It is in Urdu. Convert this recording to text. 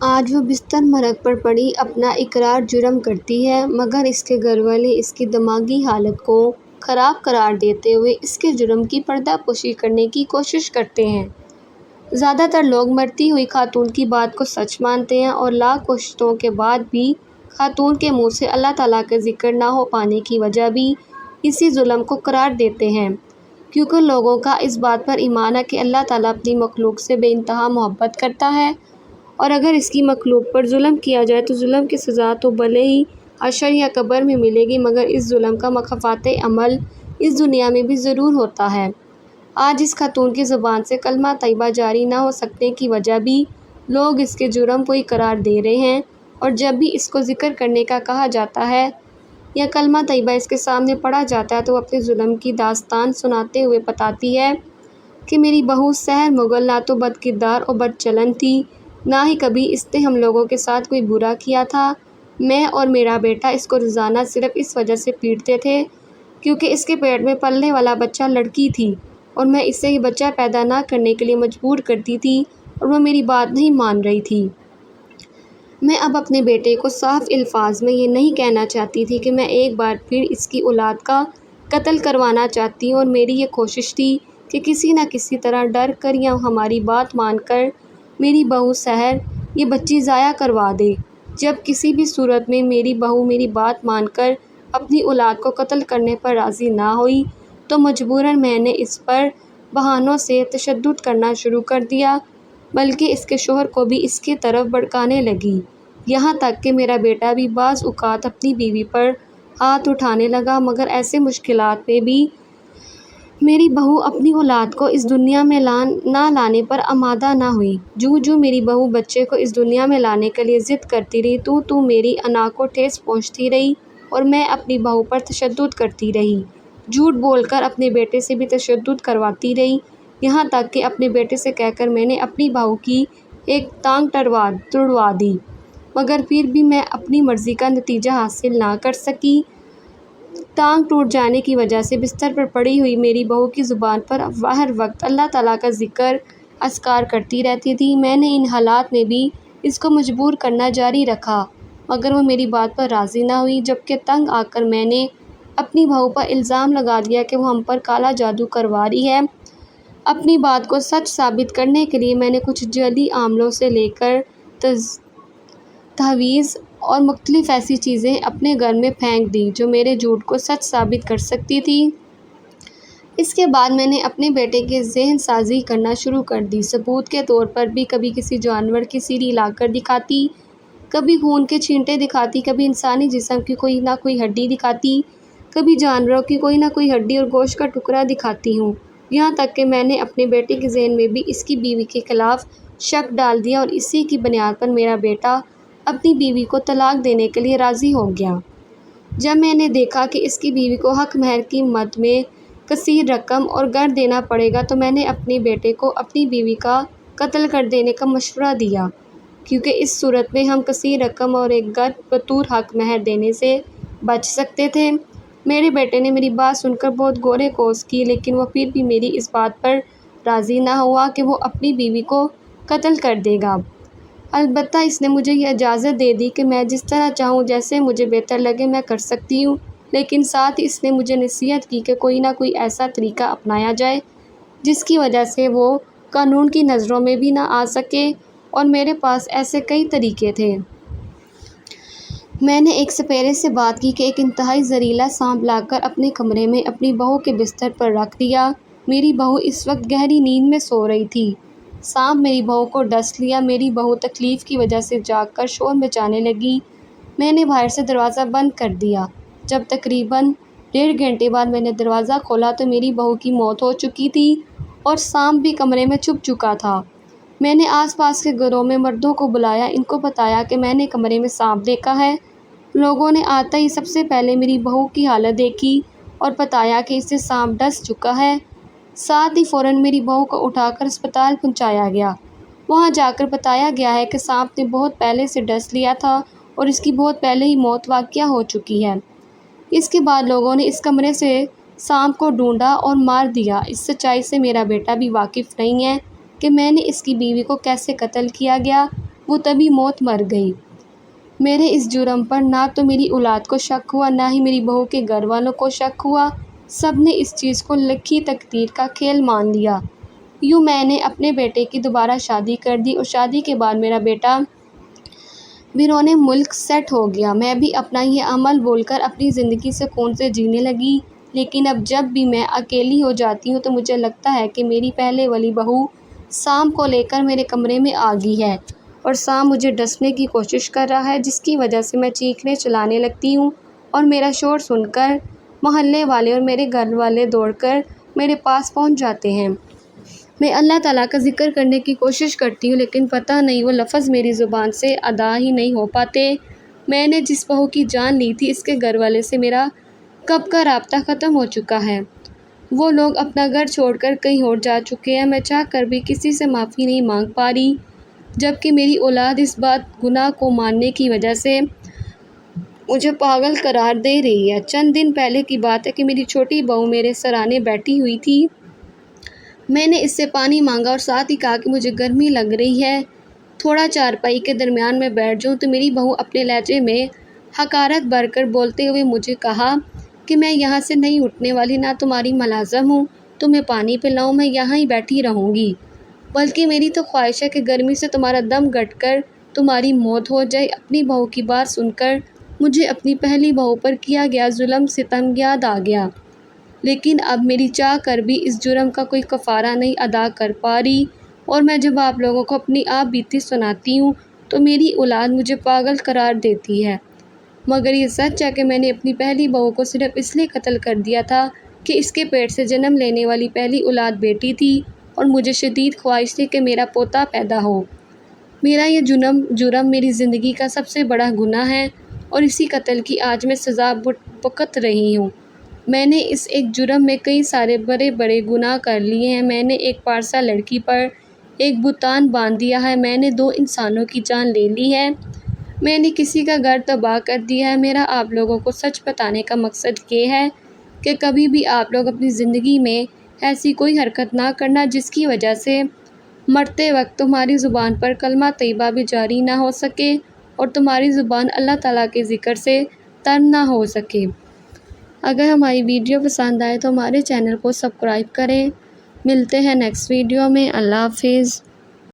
آج وہ بستر مرگ پر پڑی اپنا اقرار جرم کرتی ہے، مگر اس کے گھر والے اس کی دماغی حالت کو خراب قرار دیتے ہوئے اس کے جرم کی پردہ پوشی کرنے کی کوشش کرتے ہیں۔ زیادہ تر لوگ مرتی ہوئی خاتون کی بات کو سچ مانتے ہیں اور لاکھ کوششوں کے بعد بھی خاتون کے منہ سے اللہ تعالیٰ کا ذکر نہ ہو پانے کی وجہ بھی اسی ظلم کو قرار دیتے ہیں، کیونکہ لوگوں کا اس بات پر ایمان ہے کہ اللہ تعالیٰ اپنی مخلوق سے بے انتہا محبت کرتا ہے، اور اگر اس کی مخلوق پر ظلم کیا جائے تو ظلم کی سزا تو بھلے ہی حشر یا قبر میں ملے گی، مگر اس ظلم کا مکافات عمل اس دنیا میں بھی ضرور ہوتا ہے۔ آج اس خاتون کی زبان سے کلمہ طیبہ جاری نہ ہو سکنے کی وجہ بھی لوگ اس کے جرم کو ہی قرار دے رہے ہیں، اور جب بھی اس کو ذکر کرنے کا کہا جاتا ہے یا کلمہ طیبہ اس کے سامنے پڑھا جاتا ہے تو وہ اپنے ظلم کی داستان سناتے ہوئے بتاتی ہے کہ میری بہو سحر مغل نہ تو بد کردار اور بد چلن تھی، نہ ہی کبھی اس نے ہم لوگوں کے ساتھ کوئی برا کیا تھا۔ میں اور میرا بیٹا اس کو روزانہ صرف اس وجہ سے پیٹتے تھے کیونکہ اس کے پیٹ میں پلنے والا بچہ لڑکی تھی، اور میں اسے یہ بچہ پیدا نہ کرنے کے لیے مجبور کرتی تھی اور وہ میری بات نہیں مان رہی تھی۔ میں اب اپنے بیٹے کو صاف الفاظ میں یہ نہیں کہنا چاہتی تھی کہ میں ایک بار پھر اس کی اولاد کا قتل کروانا چاہتی ہوں، اور میری یہ کوشش تھی کہ کسی نہ کسی طرح ڈر کر یا ہماری بات مان کر میری بہو سحر یہ بچی ضائع کروا دے۔ جب کسی بھی صورت میں میری بہو میری بات مان کر اپنی اولاد کو قتل کرنے پر راضی نہ ہوئی تو مجبوراً میں نے اس پر بہانوں سے تشدد کرنا شروع کر دیا، بلکہ اس کے شوہر کو بھی اس کی طرف بھڑکانے لگی، یہاں تک کہ میرا بیٹا بھی بعض اوقات اپنی بیوی پر ہاتھ اٹھانے لگا، مگر ایسے مشکلات میں بھی میری بہو اپنی اولاد کو اس دنیا میں نہ لانے پر آمادہ نہ ہوئی۔ جو میری بہو بچے کو اس دنیا میں لانے کے لیے ضد کرتی رہی تو میری انا کو ٹھیس پہنچتی رہی اور میں اپنی بہو پر تشدد کرتی رہی، جھوٹ بول کر اپنے بیٹے سے بھی تشدد کرواتی رہی، یہاں تک کہ اپنے بیٹے سے کہہ کر میں نے اپنی بہو کی ایک ٹانگ تڑوا دی، مگر پھر بھی میں اپنی مرضی کا نتیجہ حاصل نہ کر سکی۔ ٹانگ ٹوٹ جانے کی وجہ سے بستر پر پڑی ہوئی میری بہو کی زبان پر ہر وقت اللہ تعالیٰ کا ذکر اذکار کرتی رہتی تھی۔ میں نے ان حالات میں بھی اس کو مجبور کرنا جاری رکھا، مگر وہ میری بات پر راضی نہ ہوئی، جبکہ تنگ آ کر میں نے اپنی بہو پر الزام لگا دیا کہ وہ ہم پر کالا جادو کروا رہی ہے۔ اپنی بات کو سچ ثابت کرنے کے لیے میں نے کچھ جعلی عملوں سے لے کر تحویز اور مختلف ایسی چیزیں اپنے گھر میں پھینک دیں جو میرے جھوٹ کو سچ ثابت کر سکتی تھی۔ اس کے بعد میں نے اپنے بیٹے کی ذہن سازی کرنا شروع کر دی، ثبوت کے طور پر بھی کبھی کسی جانور کی سیری لا کر دکھاتی، کبھی خون کے چھینٹے دکھاتی، کبھی انسانی جسم کی کوئی نہ کوئی ہڈی دکھاتی، کبھی جانوروں کی کوئی نہ کوئی ہڈی اور گوشت کا ٹکڑا دکھاتی ہوں، یہاں تک کہ میں نے اپنے بیٹے کے ذہن میں بھی اس کی بیوی کے خلاف شک ڈال دیا، اور اسی کی بنیاد پر میرا بیٹا اپنی بیوی کو طلاق دینے کے لیے راضی ہو گیا۔ جب میں نے دیکھا کہ اس کی بیوی کو حق مہر کی مد میں کثیر رقم اور گھر دینا پڑے گا تو میں نے اپنے بیٹے کو اپنی بیوی کا قتل کر دینے کا مشورہ دیا، کیونکہ اس صورت میں ہم کثیر رقم اور ایک گھر بطور حق مہر دینے سے بچ سکتے تھے۔ میرے بیٹے نے میری بات سن کر بہت غور و خوض کی، لیکن وہ پھر بھی میری اس بات پر راضی نہ ہوا کہ وہ اپنی بیوی کو قتل کر دے گا۔ البتہ اس نے مجھے یہ اجازت دے دی کہ میں جس طرح چاہوں، جیسے مجھے بہتر لگے میں کر سکتی ہوں، لیکن ساتھ ہی اس نے مجھے نصیحت کی کہ کوئی نہ کوئی ایسا طریقہ اپنایا جائے جس کی وجہ سے وہ قانون کی نظروں میں بھی نہ آ سکے، اور میرے پاس ایسے کئی طریقے تھے۔ میں نے ایک سپیرے سے بات کی کہ ایک انتہائی زہریلا سانپ لا کر اپنے کمرے میں اپنی بہو کے بستر پر رکھ دیا۔ میری بہو اس وقت گہری نیند میں سو رہی تھی۔ سانپ میری بہو کو ڈس لیا، میری بہو تکلیف کی وجہ سے جاگ کر شور مچانے لگی۔ میں نے باہر سے دروازہ بند کر دیا۔ جب تقریباً 1.5 گھنٹے بعد میں نے دروازہ کھولا تو میری بہو کی موت ہو چکی تھی اور سانپ بھی کمرے میں چھپ چکا تھا۔ میں نے آس پاس کے گھروں میں مردوں کو بلایا، ان کو بتایا کہ میں نے کمرے میں سانپ دیکھا ہے۔ لوگوں نے آتے ہی سب سے پہلے میری بہو کی حالت دیکھی اور بتایا کہ اسے سانپ ڈس چکا ہے۔ ساتھ ہی فوراً میری بہو کو اٹھا کر اسپتال پہنچایا گیا۔ وہاں جا کر بتایا گیا ہے کہ سانپ نے بہت پہلے سے ڈس لیا تھا اور اس کی بہت پہلے ہی موت واقع ہو چکی ہے۔ اس کے بعد لوگوں نے اس کمرے سے سانپ کو ڈھونڈا اور مار دیا۔ اس سچائی سے میرا بیٹا بھی واقف نہیں ہے کہ میں نے اس کی بیوی کو کیسے قتل کیا گیا، وہ تبھی موت مر گئی۔ میرے اس جرم پر نہ تو میری اولاد کو شک ہوا، نہ ہی میری بہو کے گھر والوں کو شک ہوا۔ سب نے اس چیز کو لکھی تقدیر کا کھیل مان لیا۔ یوں میں نے اپنے بیٹے کی دوبارہ شادی کر دی اور شادی کے بعد میرا بیٹا بیرون ملک سیٹ ہو گیا۔ میں بھی اپنا یہ عمل بول کر اپنی زندگی سکون سے جینے لگی۔ لیکن اب جب بھی میں اکیلی ہو جاتی ہوں تو مجھے لگتا ہے کہ میری پہلے والی بہو سام کو لے کر میرے کمرے میں آ گئی ہے اور سام مجھے ڈسنے کی کوشش کر رہا ہے، جس کی وجہ سے میں چیخنے چلانے لگتی ہوں اور میرا شور سن کر محلے والے اور میرے گھر والے دوڑ کر میرے پاس پہنچ جاتے ہیں۔ میں اللہ تعالیٰ کا ذکر کرنے کی کوشش کرتی ہوں لیکن پتہ نہیں وہ لفظ میری زبان سے ادا ہی نہیں ہو پاتے۔ میں نے جس بہو کی جان لی تھی، اس کے گھر والے سے میرا کب کا رابطہ ختم ہو چکا ہے۔ وہ لوگ اپنا گھر چھوڑ کر کہیں اور جا چکے ہیں۔ میں چاہ کر بھی کسی سے معافی نہیں مانگ پا رہی، جبکہ میری اولاد اس گناہ کو ماننے کی وجہ سے مجھے پاگل قرار دے رہی ہے۔ چند دن پہلے کی بات ہے کہ میری چھوٹی بہو میرے سرانے بیٹھی ہوئی تھی۔ میں نے اس سے پانی مانگا اور ساتھ ہی کہا کہ مجھے گرمی لگ رہی ہے، تھوڑا چارپائی کے درمیان میں بیٹھ جاؤں، تو میری بہو اپنے لہجے میں حقارت بھر کر بولتے ہوئے مجھے کہا کہ میں یہاں سے نہیں اٹھنے والی، نہ تمہاری ملازم ہوں تمہیں پانی پلاؤں، میں یہاں ہی بیٹھی رہوں گی، بلکہ میری تو خواہش ہے کہ گرمی سے تمہارا دم گھٹ کر تمہاری موت ہو جائے۔ اپنی بہو کی بات سن کر مجھے اپنی پہلی بہو پر کیا گیا ظلم ستم یاد آ گیا، لیکن اب میری چاہ کر بھی اس جرم کا کوئی کفارہ نہیں ادا کر پا رہی، اور میں جب آپ لوگوں کو اپنی آپ بیتی سناتی ہوں تو میری اولاد مجھے پاگل قرار دیتی ہے۔ مگر یہ سچ ہے کہ میں نے اپنی پہلی بہو کو صرف اس لیے قتل کر دیا تھا کہ اس کے پیٹ سے جنم لینے والی پہلی اولاد بیٹی تھی اور مجھے شدید خواہش تھی کہ میرا پوتا پیدا ہو۔ میرا یہ جرم میری زندگی کا سب سے بڑا گناہ ہے اور اسی قتل کی آج میں سزا بھگت رہی ہوں۔ میں نے اس ایک جرم میں کئی سارے بڑے بڑے گناہ کر لیے ہیں۔ میں نے ایک پارسا لڑکی پر ایک بہتان باندھ دیا ہے، میں نے 2 انسانوں کی جان لے لی ہے، میں نے کسی کا گھر تباہ کر دیا ہے۔ میرا آپ لوگوں کو سچ بتانے کا مقصد یہ ہے کہ کبھی بھی آپ لوگ اپنی زندگی میں ایسی کوئی حرکت نہ کرنا جس کی وجہ سے مرتے وقت تمہاری زبان پر کلمہ طیبہ بھی جاری نہ ہو سکے اور تمہاری زبان اللہ تعالیٰ کے ذکر سے تر نہ ہو سکے۔ اگر ہماری ویڈیو پسند آئے تو ہمارے چینل کو سبسکرائب کریں۔ ملتے ہیں نیکسٹ ویڈیو میں۔ اللہ حافظ۔